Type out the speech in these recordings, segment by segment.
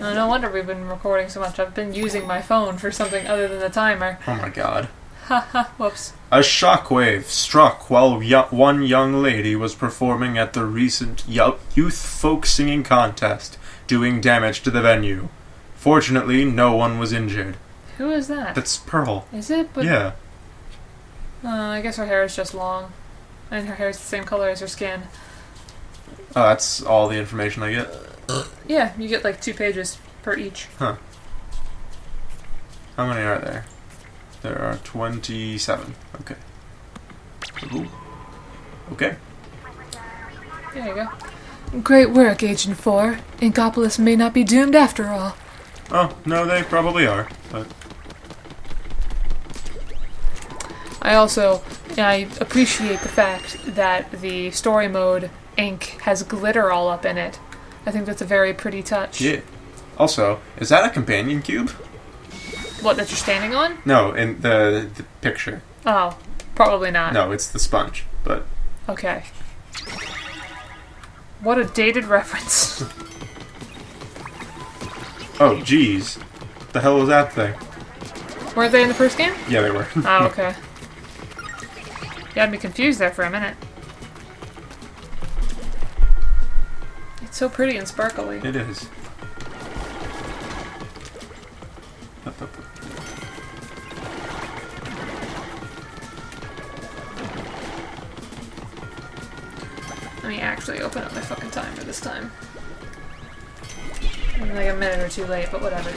No wonder we've been recording so much. I've been using my phone for something other than the timer. Oh my god. Haha, whoops. A shockwave struck while one young lady was performing at the recent youth folk singing contest, doing damage to the venue. Fortunately, no one was injured. Who is that? That's Pearl. Is it? But Yeah. I guess her hair is just long. And her hair is the same color as her skin. Oh, that's all the information I get? Yeah, you get like 2 pages per each. Huh. How many are there? There are 27. Okay. Ooh. Okay. There you go. Great work, Agent 4. Inkopolis may not be doomed after all. Oh, no, they probably are, but... I appreciate the fact that the story mode ink has glitter all up in it. I think that's a very pretty touch. Yeah. Also, is that a companion cube? What, that you're standing on? No, in the picture. Oh, probably not. No, it's the sponge, but... Okay. What a dated reference. Oh, jeez. What the hell was that thing? Weren't they in the first game? Yeah, they were. Oh, okay. You had me confused there for a minute. It's so pretty and sparkly. It is. Let me actually open up my fucking timer this time. I'm like a minute or 2 late, but whatever.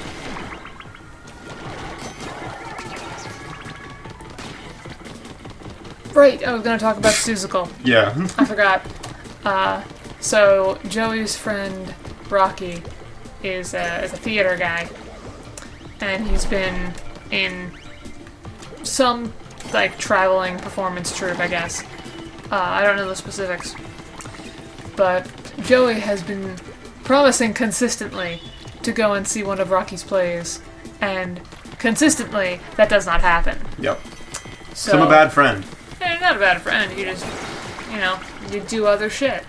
Right, I was gonna talk about Seussical. Yeah. I forgot. So Joey's friend Rocky is a theater guy, and he's been in some like traveling performance troupe, I guess. I don't know the specifics, but Joey has been promising consistently to go and see one of Rocky's plays, and consistently that does not happen. Yep. So, So I'm a bad friend. You're not a bad friend. You just, you do other shit.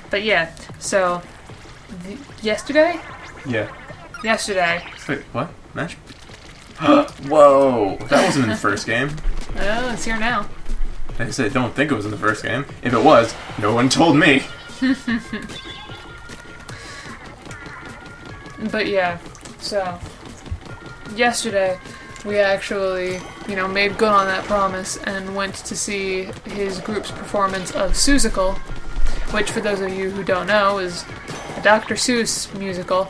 But yeah, so yesterday? Yeah. Yesterday. Wait, what? Match? Whoa! That wasn't in the first game. Oh, it's here now. I said, don't think it was in the first game. If it was, no one told me. But yeah, so yesterday we actually, made good on that promise and went to see his group's performance of Seussical, which, for those of you who don't know, is a Dr. Seuss musical.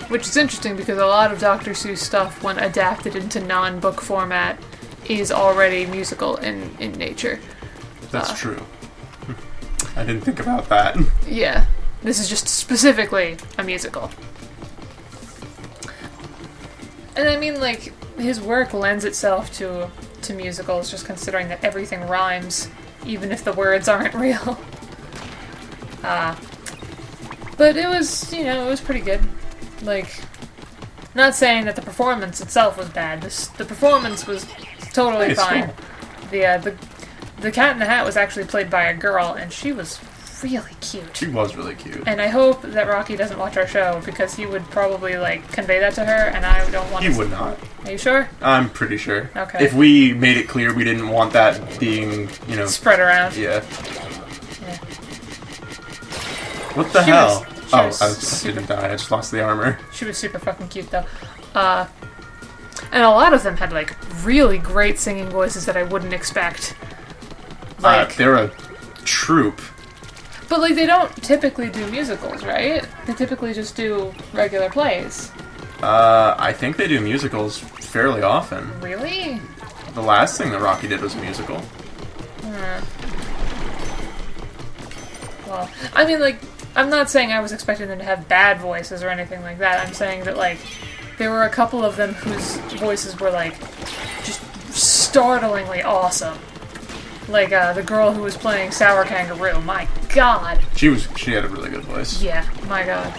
Which is interesting because a lot of Dr. Seuss stuff, when adapted into non-book format, is already musical in nature. That's true. I didn't think about that. Yeah. This is just specifically a musical. And I mean, like, his work lends itself to musicals, just considering that everything rhymes, even if the words aren't real. But it was, it was pretty good. Like, not saying that the performance itself was bad. The performance was totally fine. Cool. The Cat in the Hat was actually played by a girl, and she was really cute. She was really cute. And I hope that Rocky doesn't watch our show, because he would probably, convey that to her, and I don't want to... He would not. Are you sure? I'm pretty sure. Okay. If we made it clear we didn't want that being, spread around. Yeah. What the hell? I didn't die. I just lost the armor. She was super fucking cute, though. And a lot of them had, really great singing voices that I wouldn't expect. They're a troupe. But, they don't typically do musicals, right? They typically just do regular plays. I think they do musicals fairly often. Really? The last thing that Rocky did was a musical. Well, I mean, I'm not saying I was expecting them to have bad voices or anything like that. I'm saying that, there were a couple of them whose voices were, just startlingly awesome. The girl who was playing Sour Kangaroo. My god. She had a really good voice. Yeah, my god.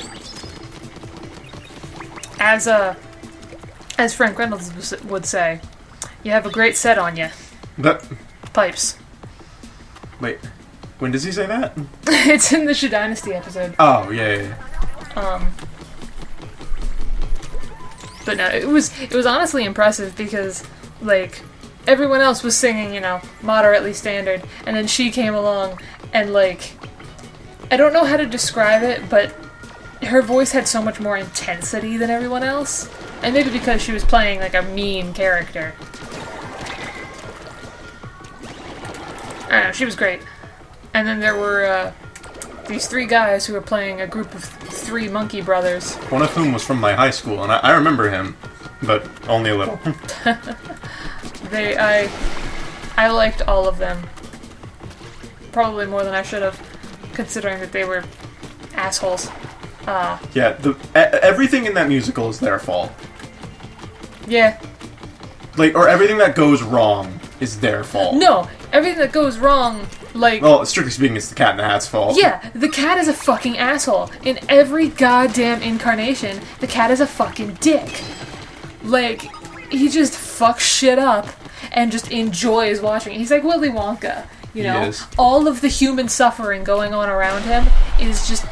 As Frank Reynolds would say, you have a great set on you. But Pipes. wait, when does he say that? It's in the Sha Dynasty episode. Oh, yeah. But no, it was honestly impressive because, like, everyone else was singing, you know, moderately standard, and then she came along and, like, I don't know how to describe it, but her voice had so much more intensity than everyone else. And maybe because she was playing, like, a mean character. I don't know, she was great. And then there were, these three guys who were playing a group of three monkey brothers. One of whom was from my high school, and I remember him, but only a little. I liked all of them. Probably more than I should have, considering that they were assholes. Yeah, everything in that musical is their fault. Yeah. Like, or everything that goes wrong is their fault. No, everything that goes wrong, like... Well, strictly speaking, it's the Cat in the Hat's fault. Yeah, the cat is a fucking asshole. In every goddamn incarnation, the cat is a fucking dick. Like, he just fucks shit up and just enjoys watching it. He's like Willy Wonka, you know? He is. All of the human suffering going on around him is just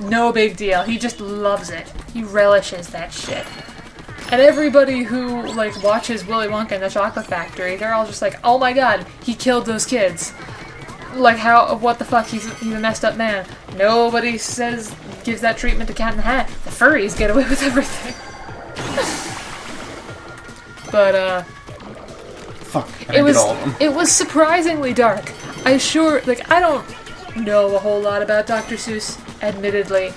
no big deal. He just loves it. He relishes that shit. And everybody who, like, watches Willy Wonka and the Chocolate Factory, they're all just like, oh my god, he killed those kids. Like, what the fuck, he's a messed up man. Nobody gives that treatment to Cat in the Hat. The furries get away with everything. But, Fuck, I didn't get all of them. it was surprisingly dark. I don't know a whole lot about Dr. Seuss, admittedly.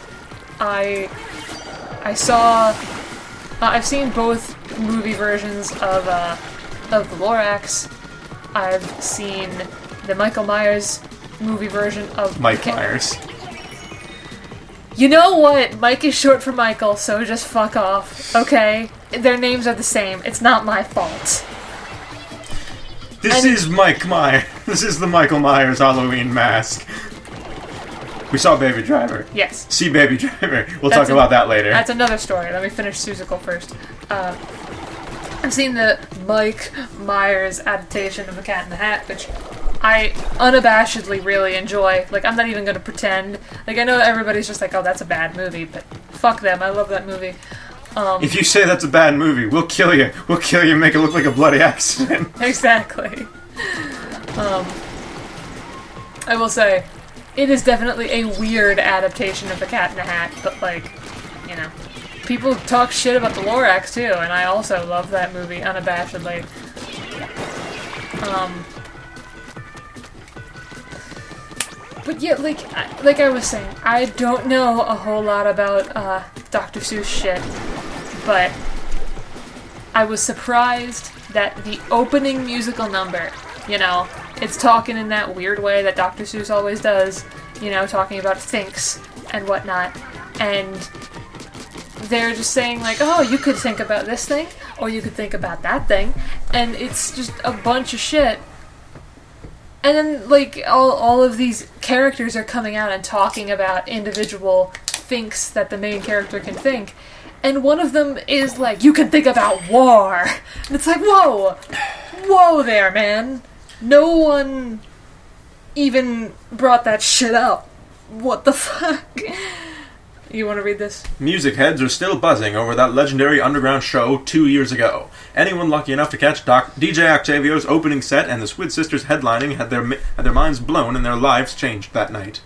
I've seen both movie versions of the Lorax. I've seen the Michael Myers movie version of... Mike Myers. You know what? Mike is short for Michael, so just fuck off, okay? Their names are the same. It's not my fault. This is Mike Myers. This is the Michael Myers Halloween mask. We saw Baby Driver. Yes. See Baby Driver. We'll talk about that later. That's another story. Let me finish Seussical first. I've seen the Mike Myers adaptation of The Cat in the Hat, which I unabashedly really enjoy. Like, I'm not even going to pretend. Like, I know everybody's just like, oh, that's a bad movie, but fuck them. I love that movie. If you say that's a bad movie, we'll kill you. We'll kill you and make it look like a bloody accident. Exactly. I will say, it is definitely a weird adaptation of The Cat in the Hat, but, like, you know, people talk shit about the Lorax, too, and I also love that movie, unabashedly. But yeah, like I was saying, I don't know a whole lot about, Dr. Seuss shit, but I was surprised that the opening musical number, you know, it's talking in that weird way that Dr. Seuss always does, you know, talking about thinks and whatnot, and they're just saying, like, oh, you could think about this thing, or you could think about that thing, and it's just a bunch of shit. And then, like, all of these characters are coming out and talking about individual thinks that the main character can think, and one of them is like, you can think about war! And it's like, whoa! Whoa there, man! No one even brought that shit up. What the fuck? You want to read this? Music heads are still buzzing over that legendary underground show 2 years ago. Anyone lucky enough to catch DJ Octavio's opening set and the Squid Sisters headlining had their minds blown and their lives changed that night.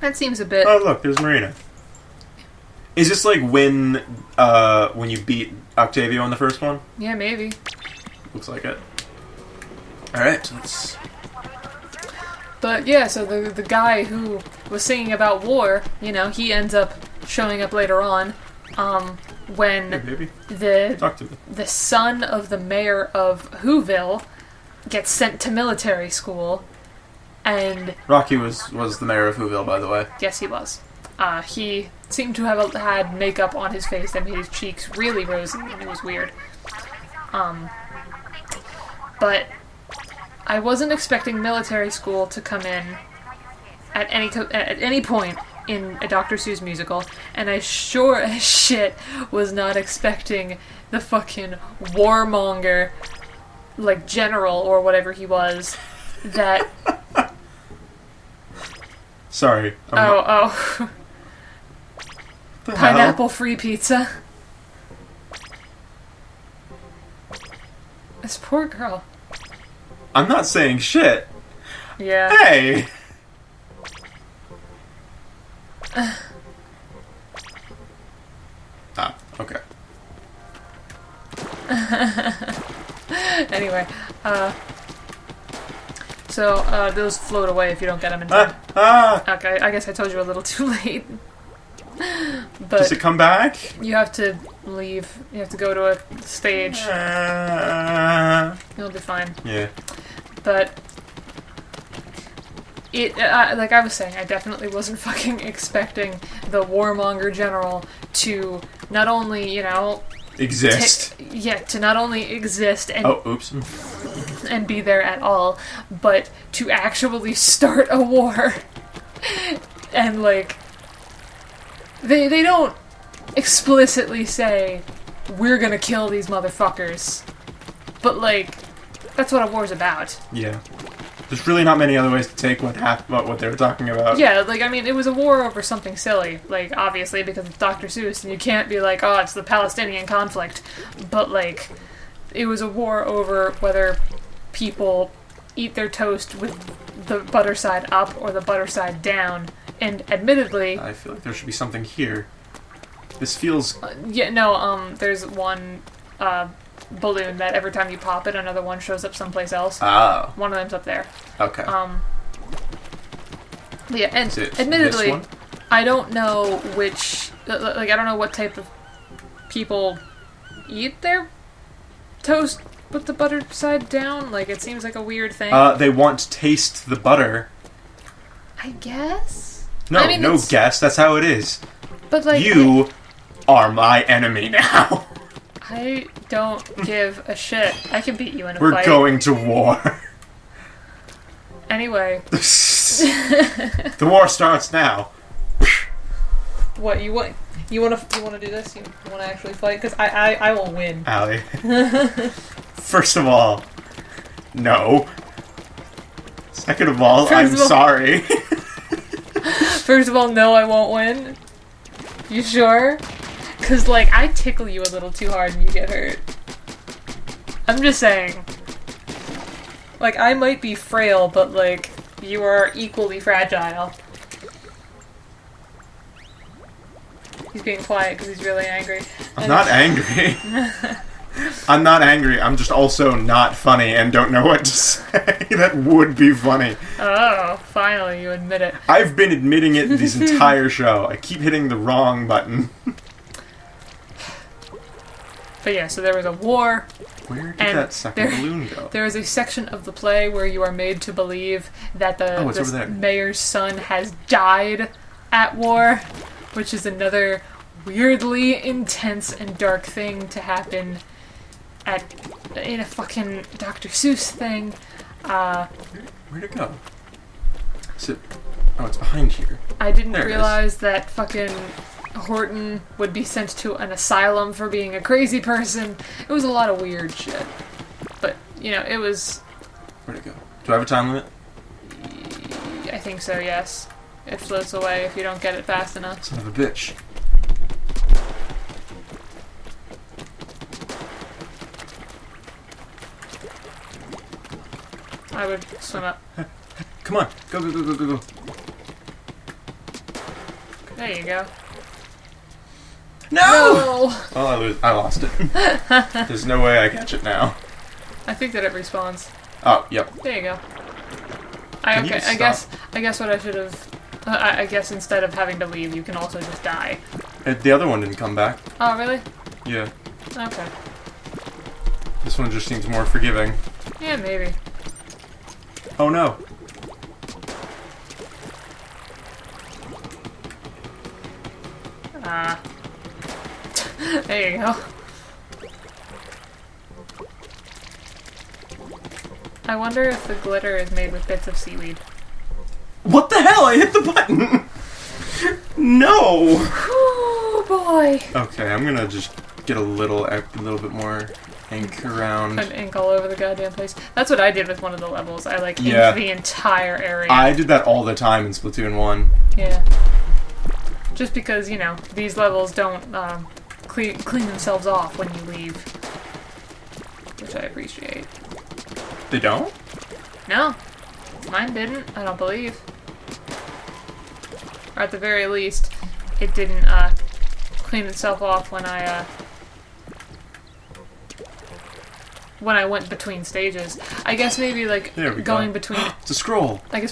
That seems a bit... Oh, look, there's Marina. Is this like when you beat Octavio in the first one? Yeah, maybe. Looks like it. Alright, let's... But yeah, so the guy who was singing about war, you know, he ends up showing up later on, when Hey, the son of the mayor of Whoville gets sent to military school, and... Rocky was the mayor of Whoville, by the way. Yes, he was. He seemed to have had makeup on his face that made his cheeks really rosy, and it was weird. But I wasn't expecting military school to come in at any point in a Dr. Seuss musical, and I sure as shit was not expecting the fucking warmonger, like, general or whatever he was, that... Sorry. Oh. Pineapple-free pizza. This poor girl. I'm not saying shit. Yeah. Hey! Okay. Anyway, so those float away if you don't get them in time. Okay, I guess I told you a little too late. But does it come back? you have to leave. You have to go to a stage. You'll be fine. Yeah. But it, like I was saying, I definitely wasn't fucking expecting the warmonger general to not only, Exist. to not only exist and Oh, oops. and be there at all, but to actually start a war. And, like, they don't explicitly say, we're gonna kill these motherfuckers. But, like, that's what a war's about. Yeah. There's really not many other ways to take what they were talking about. Yeah, like, I mean, it was a war over something silly. Like, obviously, because it's Dr. Seuss, and you can't be like, oh, it's the Palestinian conflict. But, like, it was a war over whether people eat their toast with the butter side up or the butter side down. And admittedly... I feel like there should be something here. This feels... there's one balloon that every time you pop it, another one shows up someplace else. Oh. One of them's up there. Okay. Yeah, and Is it admittedly, this one? I don't know which... I don't know what type of people eat their toast with the butter side down. Like, it seems like a weird thing. They want to taste the butter. I guess? No, I mean, no guess. That's how it is. But, like... You are my enemy now. I don't give a shit. I can beat you in a We're fight. going to war. Anyway. The war starts now. What, you want to do this? You want to actually fight? Because I will win. Allie. First of all, no. Second of all, I'm sorry. First of all, no, I won't win. You sure? Because, like, I tickle you a little too hard and you get hurt. I'm just saying. Like, I might be frail, but, like, you are equally fragile. He's being quiet because he's really angry. I'm not angry. I'm not angry. I'm just also not funny and don't know what to say that would be funny. Oh, finally you admit it. I've been admitting it this entire show. I keep hitting the wrong button. But yeah, so there was a war. Where did that second balloon go? There is a section of the play where you are made to believe that the mayor's son has died at war, which is another weirdly intense and dark thing to happen in a fucking Dr. Seuss thing. Where'd it go? Is it... Oh, it's behind here. I didn't realize that fucking Horton would be sent to an asylum for being a crazy person. It was a lot of weird shit. But, it was... Where'd it go? Do I have a time limit? I think so, yes. It floats away if you don't get it fast enough. Son of a bitch. I would swim up. Come on. Go, go, go, go, go, go. There you go. No! Well, I lost it. There's no way I catch it now. I think that it respawns. Oh, yep. There you go. I guess what I should have... I guess instead of having to leave, you can also just die. The other one didn't come back. Oh, really? Yeah. Okay. This one just seems more forgiving. Yeah, maybe. Oh no. There you go. I wonder if the glitter is made with bits of seaweed. What the hell? I hit the button! No! Oh boy. Okay, I'm gonna just get a little bit more ink around. Put ink all over the goddamn place. That's what I did with one of the levels. I like Yeah. inked the entire area. I did that all the time in Splatoon 1. Yeah. Just because, you know, these levels don't clean themselves off when you leave. Which I appreciate. They don't? No. Mine didn't, I don't believe. Or at the very least, it didn't clean itself off when I went between stages. I guess maybe like There we going go. between It's a scroll. I guess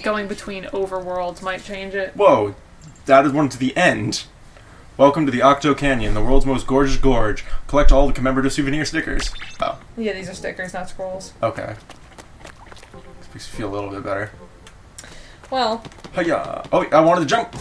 going between overworlds might change it. Whoa, that is one to the end. Welcome to the Octo Canyon, the world's most gorgeous gorge. Collect all the commemorative souvenir stickers. Oh, Yeah, these are stickers, not scrolls. okay. This makes me feel a little bit better. Well, Hiya! Oh, I wanted to jump!